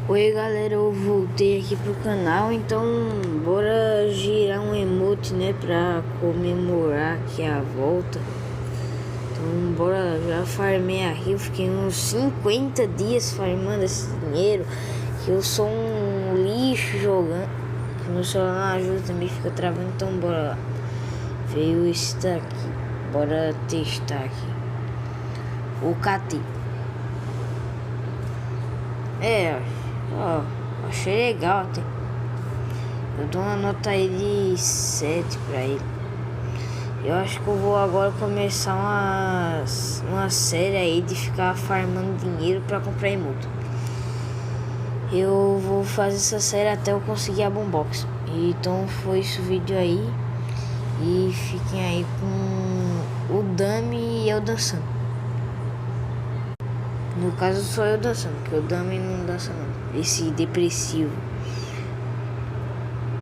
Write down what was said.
Oi galera, eu voltei aqui pro canal, então bora girar um emote, né, pra comemorar aqui a volta. Então bora, já farmei aqui, eu fiquei uns 50 dias farmando esse dinheiro, que eu sou um lixo jogando, que meu celular não ajuda, também fica travando, então bora lá. Veio esse daqui, bora testar aqui, o KT. Ó, achei legal até. Eu dou uma nota aí de 7 pra ele. Eu acho que eu vou agora começar uma série aí de ficar farmando dinheiro pra comprar emote. Eu vou fazer essa série até eu conseguir a boombox. Então foi esse o vídeo aí. E fiquem aí com o Dami e eu dançando. No caso sou eu dançando, porque o Dami não dança não. Esse depressivo.